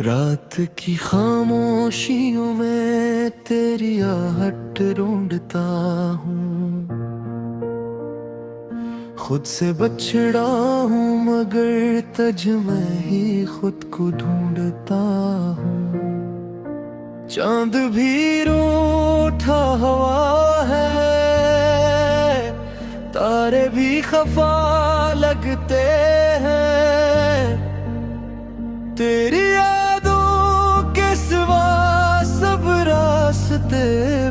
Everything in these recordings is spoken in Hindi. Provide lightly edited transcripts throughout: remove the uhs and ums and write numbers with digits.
रात की खामोशियों में तेरी आहट ढूंढता हूँ। खुद से बछड़ा हूँ मगर तज मैं ही खुद को ढूंढता हूँ। चांद भी रूठा हुआ है, तारे भी खफा लगते हैं। तेरी यादों के सिवा सब रास्ते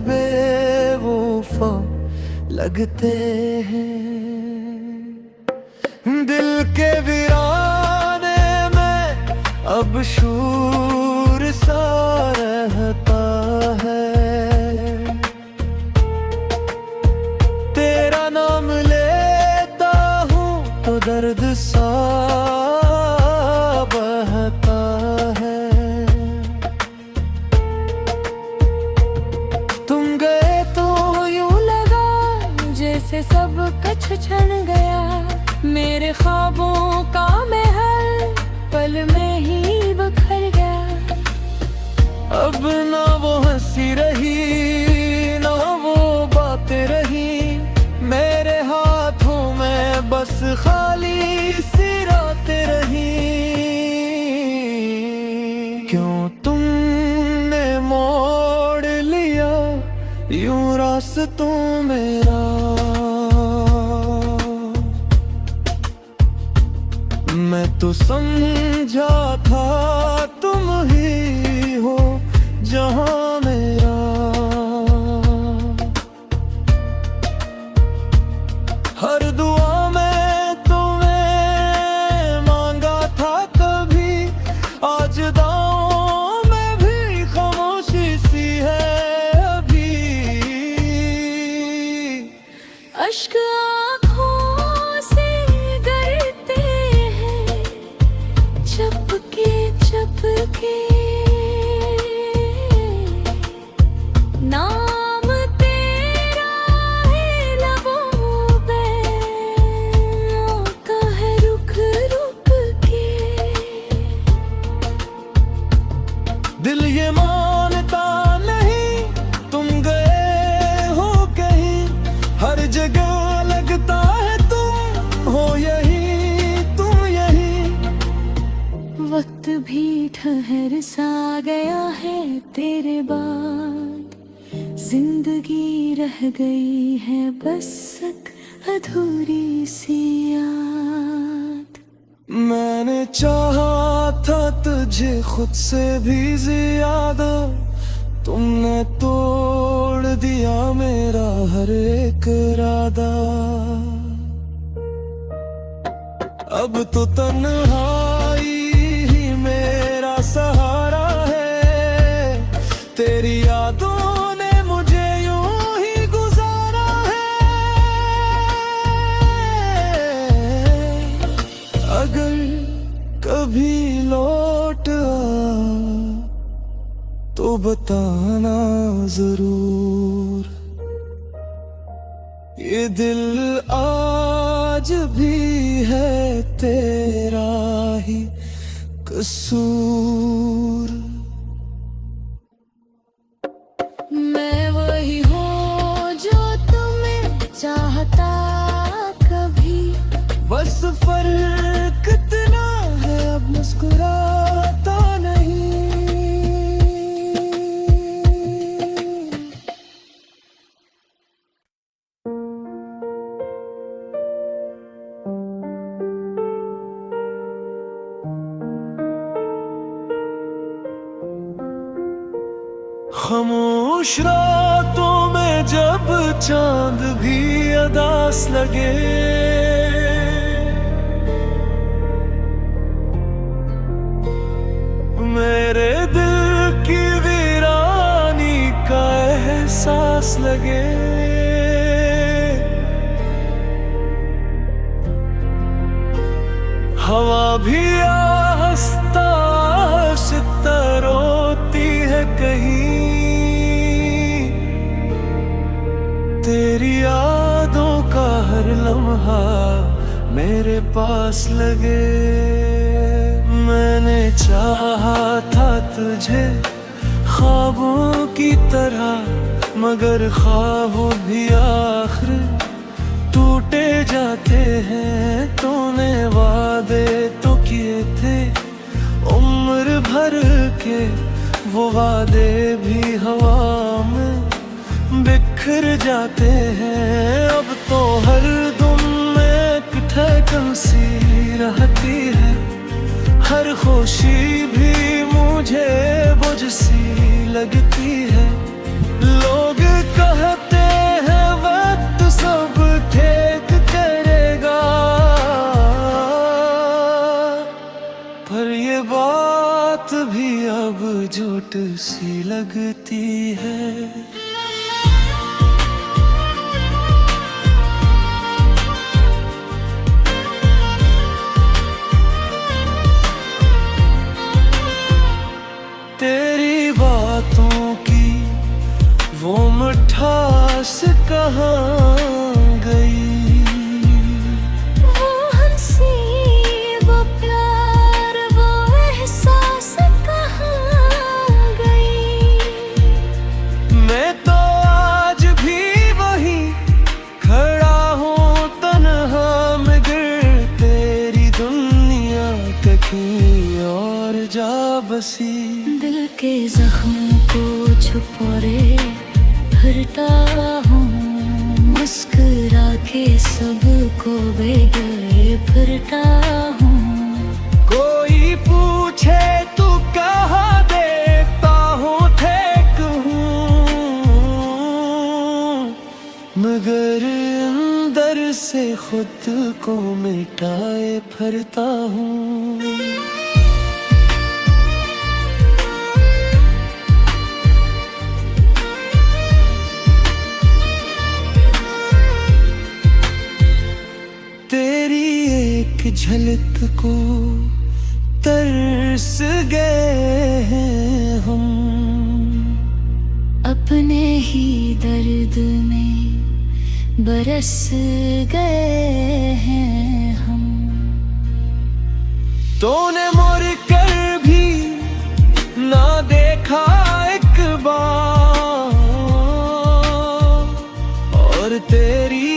बेवफा लगते हैं। दिल के वीराने में अब शूर सा रहता है। तेरा नाम लेता हूँ तो दर्द सा बहता है। तुम गए तो यूं लगा जैसे सब कुछ छन गया। मेरे ख्वाबों का महल पल में ही बिखर गया। अब ना वो हंसी रही ना वो बातें रही। मेरे हाथों में बस खाली सी रातें रही। क्यों तुमने मोड़ लिया यूं रास्तों मेरा। मैं तो समझा था तुम ही हो जहां मेरा। हर दुआ में तुम्हें मांगा था कभी। आज दाओं में भी खामोशी सी है अभी। अश्क आँखों से गिरते हैं चपके चपके। नाम तेरा है लबों पे आता है रुक रुक के। दिल ये मानता नहीं तुम गए हो कहीं। हर जगह लगता है तुम हो यही तुम यही। वक्त भी ठहर सा गया है तेरे बाद। जिंदगी रह गई है बस एक अधूरी सी याद। मैंने चाहा था तुझे खुद से भी ज्यादा। तुमने तोड़ दिया मेरा हर एक इरादा। अब तो तन्हाई ही मेरा सहारा है। तेरी यादों ने मुझे यूं ही गुजारा है। अगर कभी लौट आ तो बताना जरूर। ये दिल आज भी है तेरा ही कसूर। मैं वही हूँ जो तुम्हें चाहता कभी। बस फर्क इतना है अब मुस्कुराता नहीं। खामोश रातों में जब चांद भी अदास लगे। मेरे दिल की वीरानी का एहसास लगे। हवा भी आहिस्ता आहिस्ता रोती है कहीं। तेरी यादों का हर लम्हा मेरे पास लगे। मैंने चाहा था तुझे ख्वाबों की तरह, मगर ख्वाब भी आखिर टूटे जाते हैं। तूने वादे तो किए थे उम्र भर के, वो वादे भी हवा में बिखर जाते हैं। अब तो हर दम एक ठहकन सी रहती है, हर खुशी भी मुझे बुझ सी लगती है। लोग कहते हैं वक्त सब ठीक करेगा, पर ये बात भी अब झूठ सी लगती है। तेरी बातों की वो मिठास कहाँ गई, वो हंसी, वो प्यार, वो एहसास कहाँ गई। मैं तो आज भी वहीं खड़ा हूँ तन्हा मगर तेरी दुनिया कहीं और जा बसी। दिल के जख्म को छुपाए फिरता हूँ, मुस्कुरा के सबको बेगए फिरता हूँ। कोई पूछे तू कहाँ देखता हूँ ठेक हूँ, मगर अंदर से खुद को मिटाए फिरता हूँ। तेरी एक झलक को तरस गए हैं हम, अपने ही दर्द में बरस गए हैं हम। तूने मुड़ कर भी ना देखा एक बार, और तेरी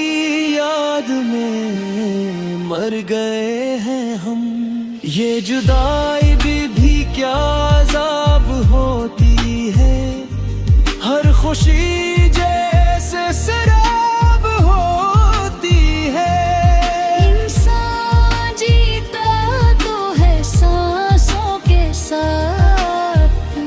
याद में मर गए हैं हम। ये जुदाई भी क्या अज़ाब होती है, हर खुशी जैसे शराब होती है। इंसान जीता तो है सांसों के साथ,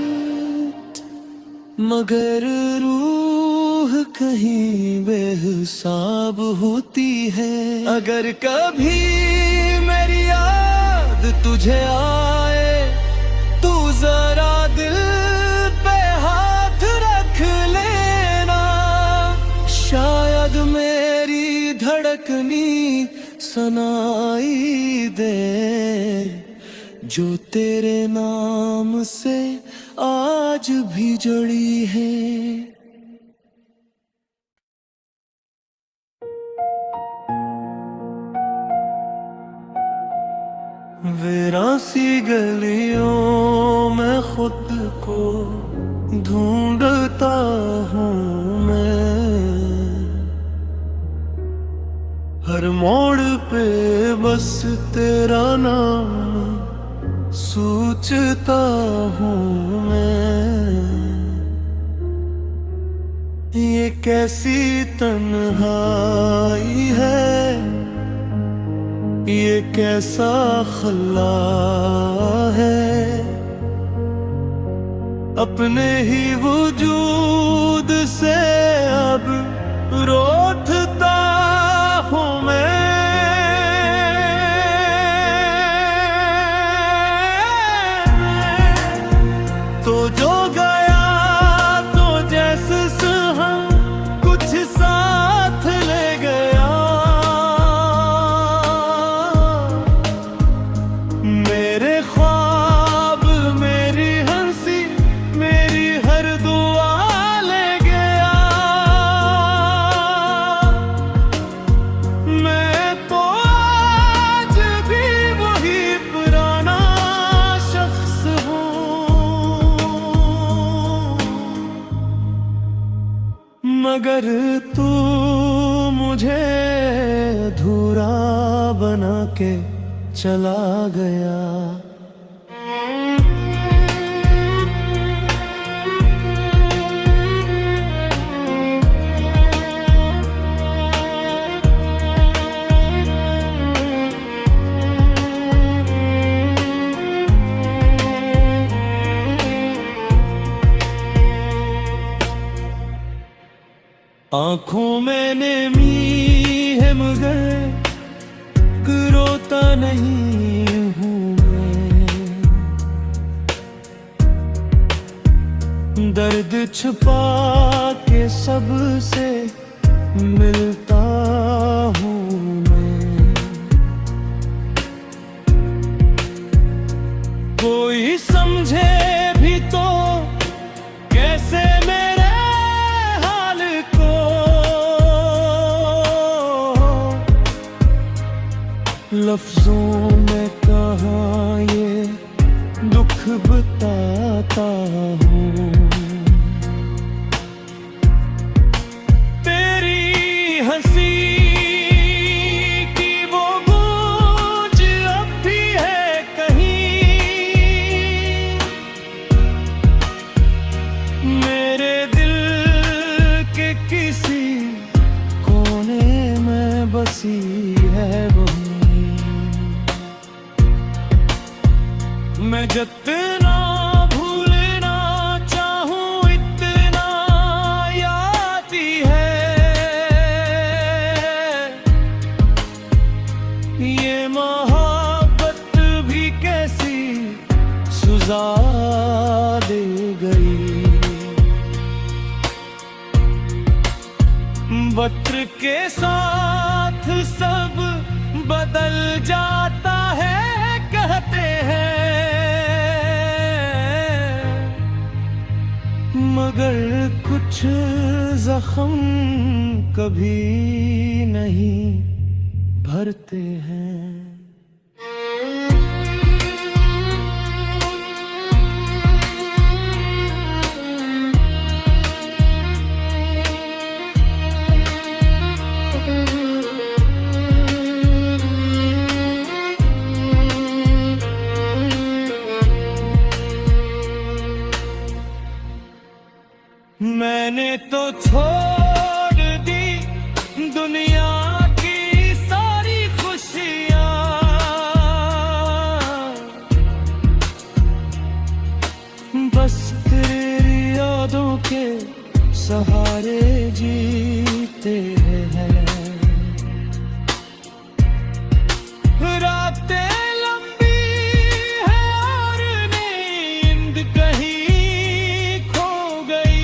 मगर रूह कहीं बेहिसाब होती है। अगर कभी मेरी याद तुझे आए तू जरा दिल पे हाथ रख लेना, शायद मेरी धड़कनी सुनाई दे जो तेरे नाम से आज भी जुड़ी है। वीरासी गलियों में खुद को ढूंढता हूँ मैं, हर मोड़ पे बस तेरा नाम सोचता हूँ मैं। ये कैसी तन्हाई है, ये कैसा खला है, अपने ही वजूद से अब रोता हूँ मैं। तो जो गया तो जैसे सुहान कुछ साथ ले गया, मेरे ख्वाब मेरी हंसी मेरी हर दुआ ले गया। मुझे अधूरा बना के चला गया। आंखों में नेमी है मगर रोता नहीं हूँ मैं। दर्द छुपा के सबसे मिलता हूँ मैं। कोई समझे भी तो कैसे मेरे लफ्जों में कहाँ ये दुख बताता हूँ। तेरी हंसी की वो गूंज अब भी है कहीं, मेरे दिल के किसी कोने में बसी है वो। मैं जितना भूलना चाहूं इतना याद ही है। ये मोहब्बत भी कैसी सुझा दे गई। वक्त के साथ सब बदल जाता है कहते हैं, मगर कुछ जख्म कभी नहीं भरते हैं। मैंने तो छोड़ दी दुनिया की सारी खुशियाँ, बस तेरी यादों के सहारे जीते हैं। रातें लंबी है और नींद कहीं खो गई।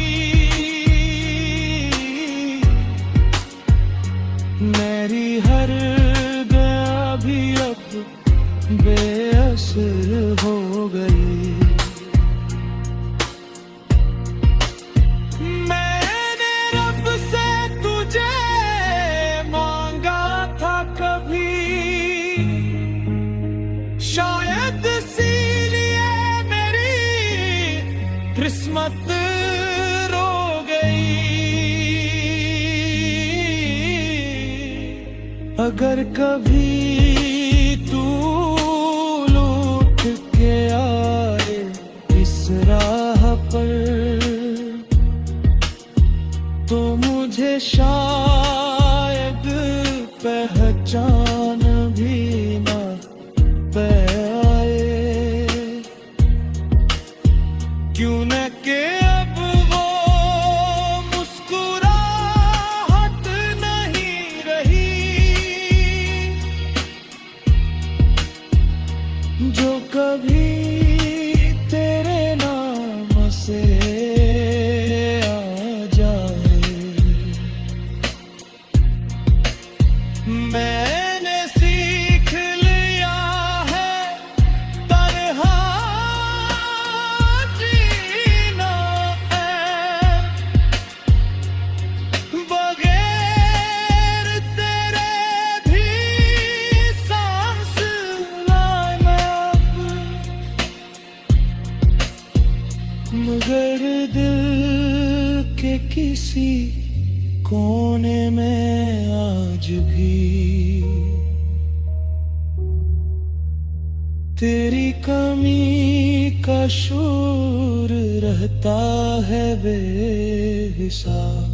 मेरी हर गया भी अब बेअसर हो गई। मैंने रब से तुझे मांगा था कभी, शायद इसीलिए मेरी किस्मत रो गई। अगर कभी तू लौट के आए इस राह पर, तो मुझे शायद पहचान भी ना पाए। क्यों न के अब वो मुस्कुराहट नहीं रही, जो कभी तेरे नाम से आ जाए। मैंने सीख लिया है तन्हा जीना है, बगैर तेरे भी सांस लाए मैं अब। मगर दिल के किसी कोने में आज भी तेरी कमी का शोर रहता है बेहिसाब।